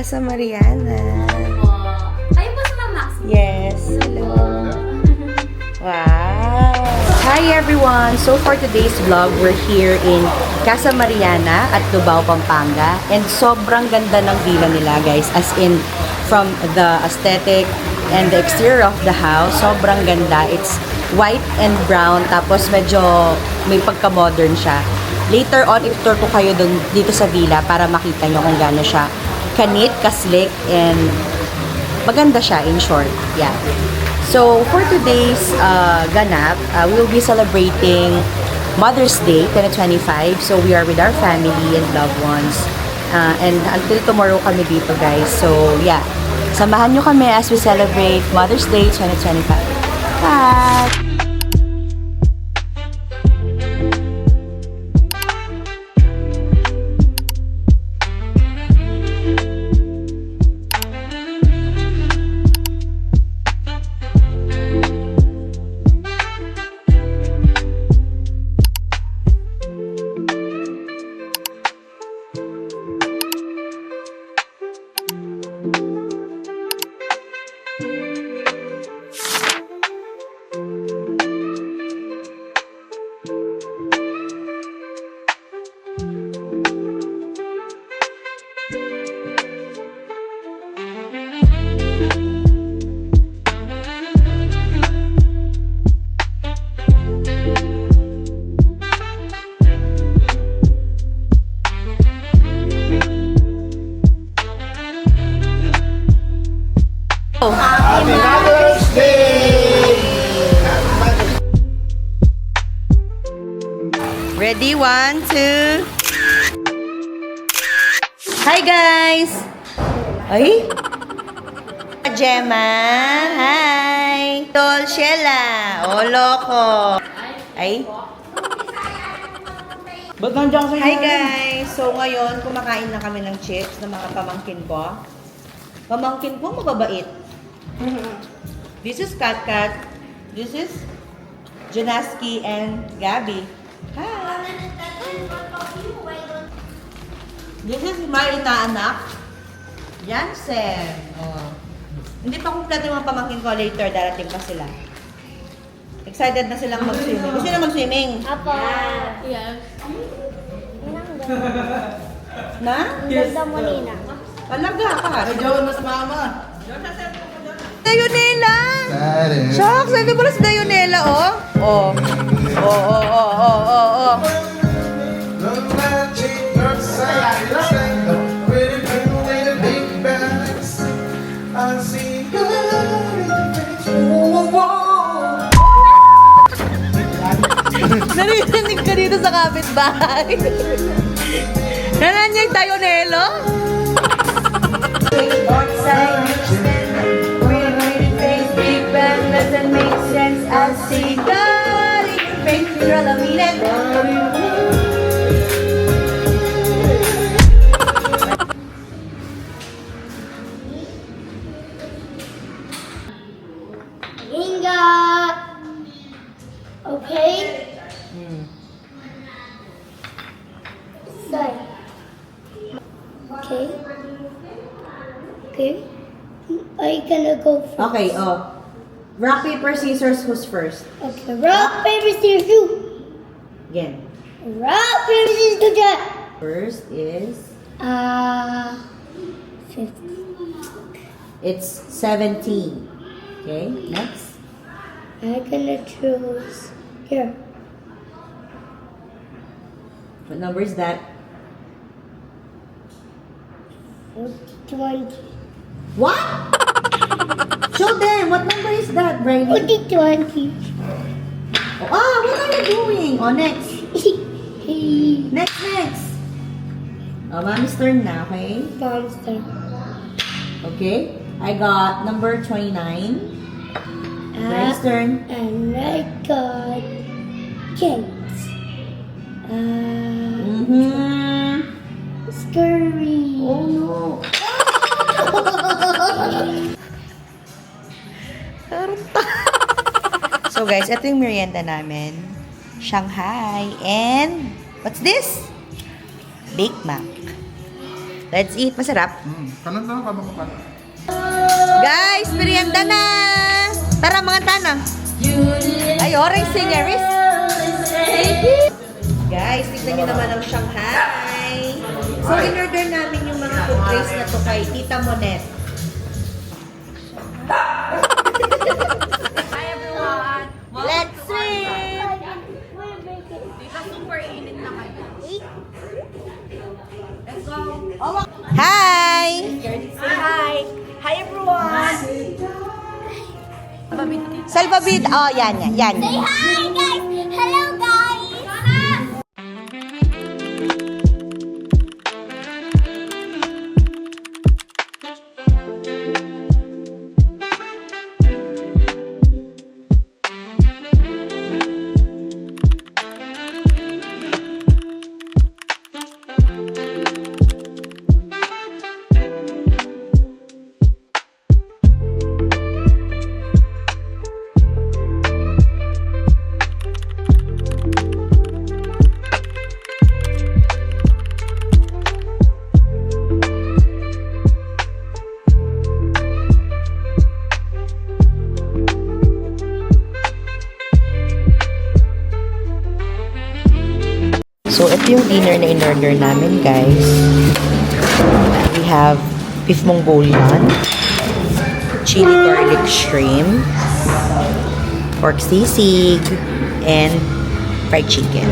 Casa Mariana. Kayo po si Ma'am Max? Yes. Hello. Wow. Hi everyone. So for today's vlog, we're here in Casa Mariana at Lubao, Pampanga. And sobrang ganda ng villa nila, guys. As in, from the aesthetic and the exterior of the house, sobrang ganda. It's white and brown, tapos medyo may pagka-modern siya. Later on, i-tour ko kayo dito sa villa para makita nyo kung gaano siya kanit, kaslik, and maganda siya in short. Yeah. So, for today's ganap, we will be celebrating Mother's Day 2025. So, we are with our family and loved ones. And until tomorrow kami dito, guys. So, yeah. Samahan nyo kami as we celebrate Mother's Day 2025. Bye! Happy Mother's Day! Ready? 1, 2. Hi, guys! Ay! Gemma! Hi! Tol Sheila! Oh, loko! Ay! Ba't nandiyan ka sa Hi, guys! So, ngayon, kumakain na kami ng chips ng mga pamangkin ko. Pamangkin ko, mababait. This is Kat Kat. This is Janaski and Gabby. Hi! This is my inaanak. Jansen. Oh. Hindi pa kumpleto yung mga pamangkin ko. Later, darating pa sila. Excited na silang mag-swimming. Gusto na mag-swimming? Apo. Yes. Na? Yes. Ganda mo, Nina. Talaga ka. Jowan mo sa mama. Dayonela! Shucks, hindi mo na si Dayonela, oh. Oh. Oh, oh, oh, oh, oh, oh. Narinig ka dito sa kapitbahay. Nanan yung Dayonelo? Doesn't make sense. I see God in your face. You're all I mean it. Inga! Okay? Say. Okay? Okay? Are you gonna go first? Okay, oh. Rock, paper, scissors, who's first? Okay. Rock, paper, scissors, shoot! Again. Rock, paper, scissors, do that! First is... 50. It's 17. Okay, next. I'm gonna choose here. What number is that? 20. What? Show them! What number is that, Brady? 20. Oh, what are you doing? Oh, next. Next. Oh, mommy's turn na, okay? Monster. Okay. I got number 29. Next turn. And I got Kent. Scurry. Oh, no. So guys, ito yung merienda namin. Shanghai and what's this? Bake Mac. Let's eat. Masarap. Kanan na, kanan mo kanan. Guys, merienda na! Tara, mga tana. Ay, orange singeries. Guys, tignan nyo naman ang Shanghai. So, in-order namin yung mga food trays na to kay Tita Monet. Hi everyone! Let's swim! Dito super init na kayo. Let's go! Hi! Say hi! Hi everyone! Salvabid. Oh, yan. Say hi, guys! Hello, guys! So, ito yung dinner na in-order namin, guys. We have beef Mongolian, chili garlic shrimp, pork sisig, and fried chicken.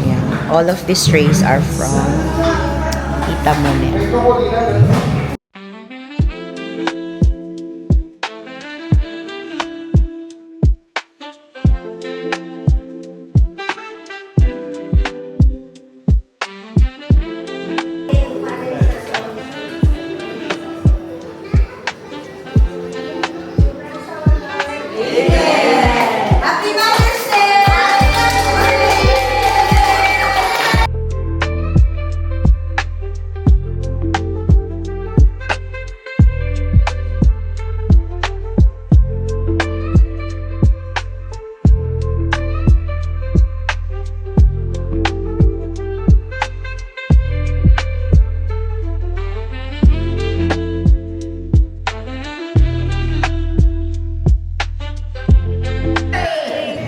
Yeah. All of these trays are from Tita Monet. Happy Mother's Day!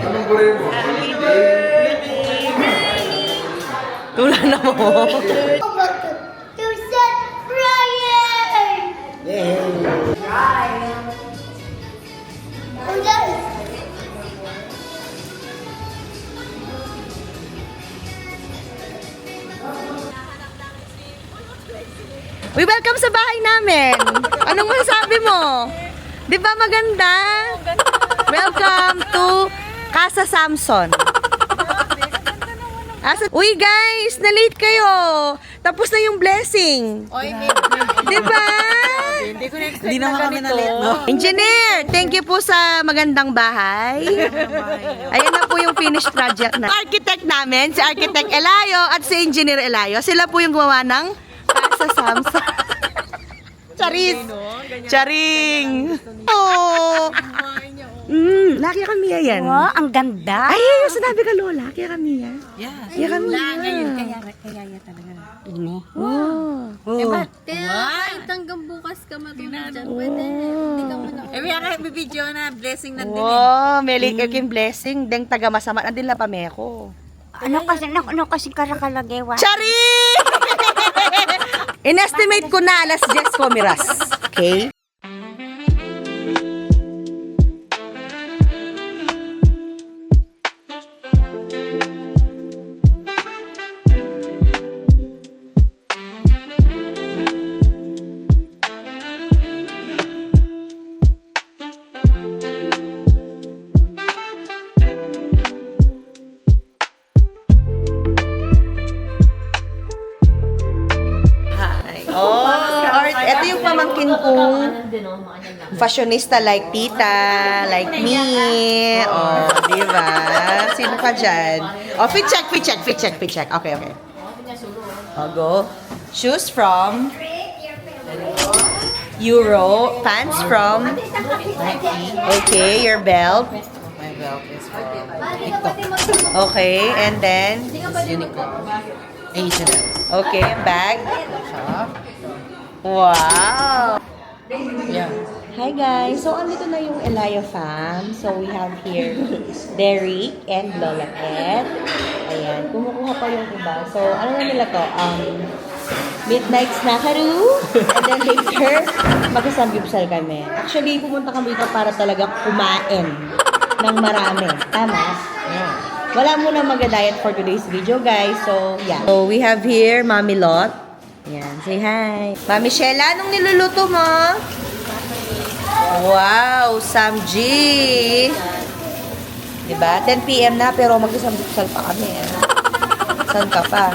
Anong gawin mo? Tula na mo. To set fire! And then, We welcome sa bahay namin. Anong masasabi mo? Di ba maganda? Welcome to Casa Samson. Uy guys, na-late kayo. Tapos na yung blessing. Di ba? Hindi naman kami na-late, no? Engineer, thank you po sa magandang bahay. Ayan na po yung finished project na. Architect namin, si Architect Elayo at si Engineer Elayo. Sila po yung gumawa ng Casa Samson. Charis. Charing. Oh. Laki kami yan. wow, ang ganda! Ay, yung sinabi ka, Lola. Kaya kami yan. Yeah. Kaya kami Kaya talaga. Ini. Oh. Kaya kahit hanggang bukas ka matulog dyan, pwede. Hindi ka man ako. Eh, may video na blessing na din eh. Wow, may liking blessing. Deng taga masama. Nandun la pa meko. Ano kasi karakalagay, wa? Chari! In-estimate ko na alas 10 komiras. Okay? Oh, art. Ito yung pamangkin kong fashionista like tita, like me. Oh, di ba? Sino ka dyan? Oh, fit check. Okay. Oh, go. Shoes from Euro. Pants from okay, your belt. My belt is from Okay, and then Uniqlo. Asian. Okay, bag. Wow! Yeah. Hi guys! So, andito na yung Elia fam. So, we have here Derek and Lola Ed. Ayan, kumukuha pa yung iba. So, ano na nila to? Midnight snackaroo. And then later, magkasamgyupsal kami. Actually, pumunta kami dito para talaga kumain ng marami. Tama? Yeah. Wala muna mag-diet for today's video, guys. So, yeah. So, we have here Mami Lot. Yan, say hi. Mami Shella, anong niluluto mo? Wow, Samji. Diba? 10 p.m. na, pero magsasambuksal pa kami. Saan ka pa?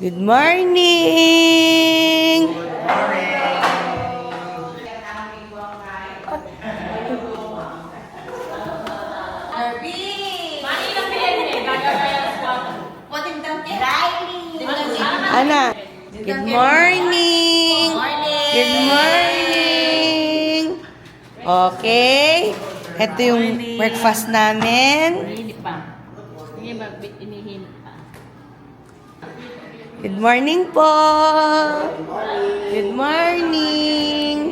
Good morning! Ana, good morning! Good morning! Okay. Ito yung breakfast namin. Hindi pa. Hindi ba inihin pa? Good morning po! Good morning!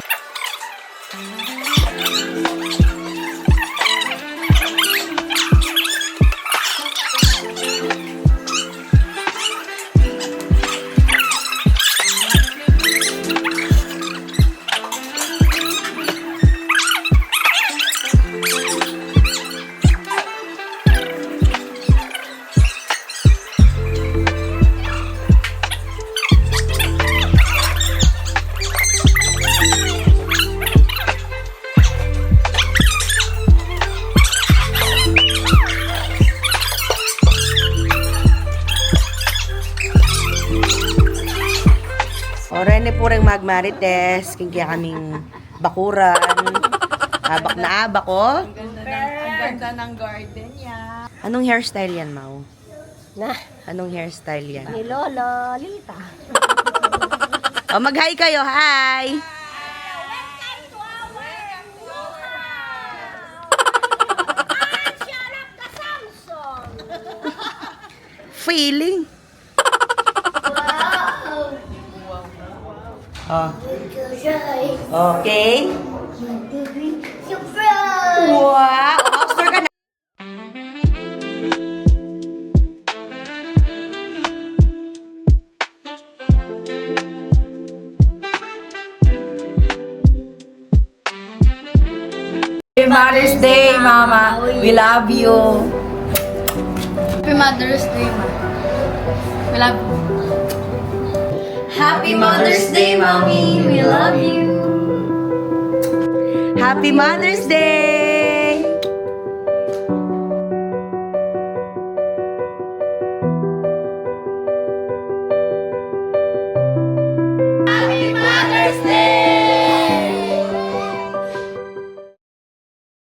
Orene po rin magmarites, kaya kaming bakuran. Abak na abak, oh. Ang ganda ng garden niya. Anong hairstyle yan, Mau? Na, Anong hairstyle yan? ni Lolo Lita. O, mag-hi kayo, hi! Feeling. Oh. Okay. Surprise! Wow! Outdoor ka na. Happy Mother's Day, Mama. We love you. Happy Mother's Day, ma. We love you. Happy Mother's Day, Mommy. We love you. Happy Mother's Day. Happy Mother's Day.